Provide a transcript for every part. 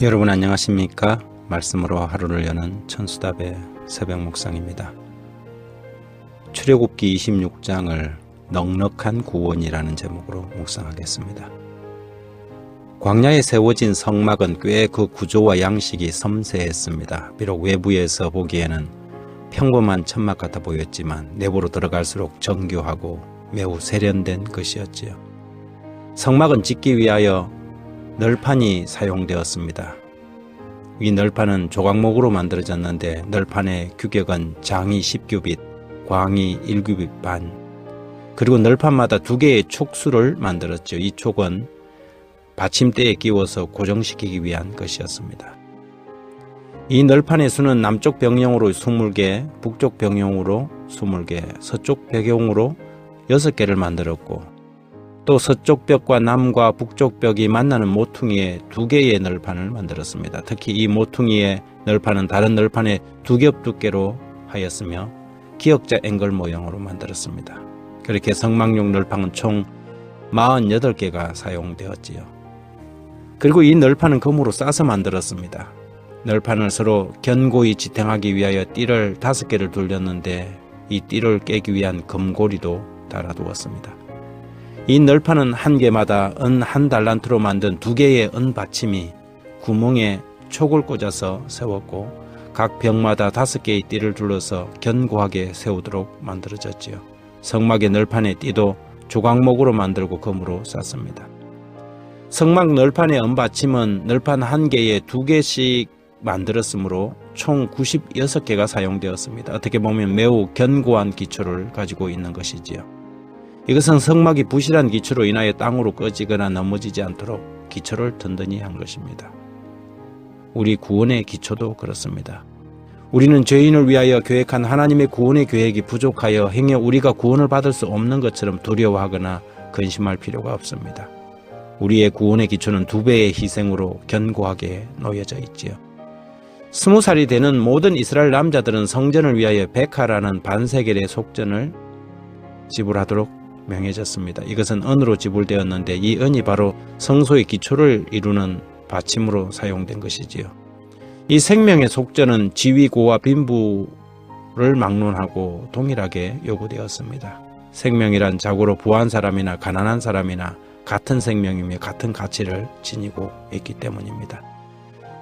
여러분 안녕하십니까? 말씀으로 하루를 여는 천수답의 새벽 묵상입니다. 출애굽기 26장을 넉넉한 구원이라는 제목으로 묵상하겠습니다. 광야에 세워진 성막은 꽤 그 구조와 양식이 섬세했습니다. 비록 외부에서 보기에는 평범한 천막 같아 보였지만 내부로 들어갈수록 정교하고 매우 세련된 것이었지요. 성막은 짓기 위하여 널판이 사용되었습니다. 이 널판은 조각목으로 만들어졌는데 널판의 규격은 장이 10규빗, 광이 1규빗 반, 그리고 널판마다 2개의 촉수를 만들었죠. 이 촉은 받침대에 끼워서 고정시키기 위한 것이었습니다. 이 널판의 수는 남쪽 병영으로 20개, 북쪽 병영으로 20개, 서쪽 병영으로 6개를 만들었고, 또 서쪽 벽과 남과 북쪽 벽이 만나는 모퉁이에 2개의 널판을 만들었습니다. 특히 이 모퉁이의 널판은 다른 널판의 2겹 두께로 하였으며 기역자 앵글 모형으로 만들었습니다. 그렇게 성막용 널판은 총 48개가 사용되었지요. 그리고 이 널판은 금으로 싸서 만들었습니다. 널판을 서로 견고히 지탱하기 위하여 띠를 5개를 돌렸는데 이 띠를 깨기 위한 금고리도 달아두었습니다. 이 널판은 한 개마다 은 1달란트로 만든 2개의 은 받침이 구멍에 촉을 꽂아서 세웠고, 각 벽마다 5개의 띠를 둘러서 견고하게 세우도록 만들어졌지요. 성막의 널판의 띠도 조각목으로 만들고 금으로 쌌습니다. 성막 널판의 은 받침은 널판 1개에 2개씩 만들었으므로 총 96개가 사용되었습니다. 어떻게 보면 매우 견고한 기초를 가지고 있는 것이지요. 이것은 성막이 부실한 기초로 인하여 땅으로 꺼지거나 넘어지지 않도록 기초를 든든히 한 것입니다. 우리 구원의 기초도 그렇습니다. 우리는 죄인을 위하여 계획한 하나님의 구원의 계획이 부족하여 행여 우리가 구원을 받을 수 없는 것처럼 두려워하거나 근심할 필요가 없습니다. 우리의 구원의 기초는 2배의 희생으로 견고하게 놓여져 있지요. 20살이 되는 모든 이스라엘 남자들은 성전을 위하여 백하라는 반세겔의 속전을 지불하도록 명해졌습니다. 이것은 은으로 지불되었는데 이 은이 바로 성소의 기초를 이루는 받침으로 사용된 것이지요. 이 생명의 속전은 지위고와 빈부를 막론하고 동일하게 요구되었습니다. 생명이란 자고로 부한 사람이나 가난한 사람이나 같은 생명이며 같은 가치를 지니고 있기 때문입니다.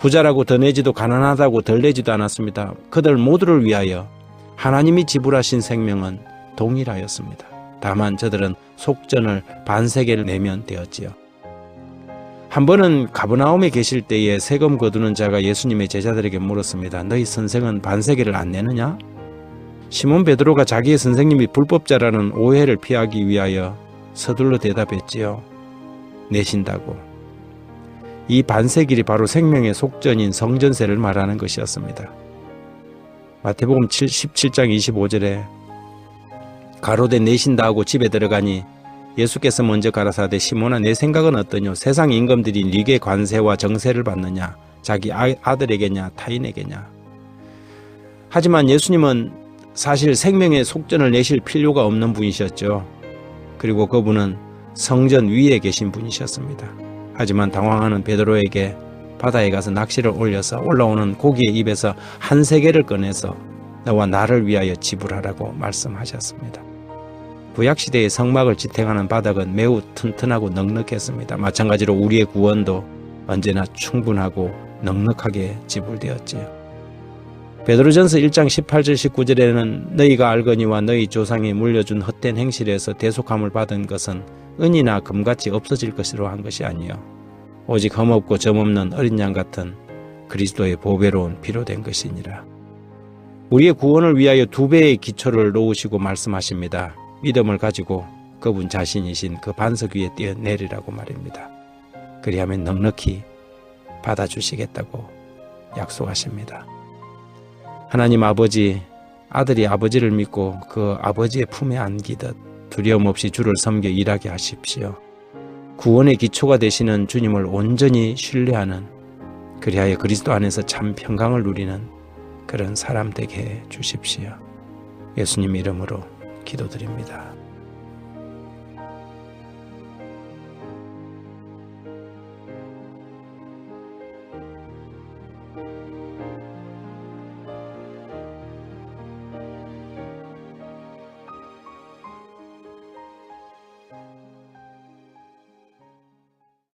부자라고 더 내지도 가난하다고 덜 내지도 않았습니다. 그들 모두를 위하여 하나님이 지불하신 생명은 동일하였습니다. 다만 저들은 속전을 반세겔 내면 되었지요. 한 번은 가버나움에 계실 때에 세금 거두는 자가 예수님의 제자들에게 물었습니다. 너희 선생은 반세겔을 안 내느냐? 시몬 베드로가 자기의 선생님이 불법자라는 오해를 피하기 위하여 서둘러 대답했지요. 내신다고. 이 반세겔이 바로 생명의 속전인 성전세를 말하는 것이었습니다. 마태복음 17장 25절에 가로되 내신다 하고 집에 들어가니 예수께서 먼저 가라사대 시몬아 내 생각은 어떠뇨? 세상 임금들이 네게 관세와 정세를 받느냐? 자기 아들에게냐 타인에게냐? 하지만 예수님은 사실 생명의 속전을 내실 필요가 없는 분이셨죠. 그리고 그분은 성전 위에 계신 분이셨습니다. 하지만 당황하는 베드로에게 바다에 가서 낚시를 올려서 올라오는 고기의 입에서 한 세겔을 꺼내서 너와 나를 위하여 지불하라고 말씀하셨습니다. 구약시대의 성막을 지탱하는 바닥은 매우 튼튼하고 넉넉했습니다. 마찬가지로 우리의 구원도 언제나 충분하고 넉넉하게 지불되었지요. 베드로전서 1장 18절 19절에는 너희가 알거니와 너희 조상이 물려준 헛된 행실에서 대속함을 받은 것은 은이나 금같이 없어질 것으로 한 것이 아니요 오직 흠없고 점없는 어린 양 같은 그리스도의 보배로운 피로 된 것이니라. 우리의 구원을 위하여 2배의 기초를 놓으시고 말씀하십니다. 믿음을 가지고 그분 자신이신 그 반석 위에 뛰어내리라고 말입니다. 그리하면 넉넉히 받아주시겠다고 약속하십니다. 하나님 아버지, 아들이 아버지를 믿고 그 아버지의 품에 안기듯 두려움 없이 주를 섬겨 일하게 하십시오. 구원의 기초가 되시는 주님을 온전히 신뢰하는, 그리하여 그리스도 안에서 참 평강을 누리는 그런 사람 되게 해 주십시오. 예수님 이름으로 기도드립니다.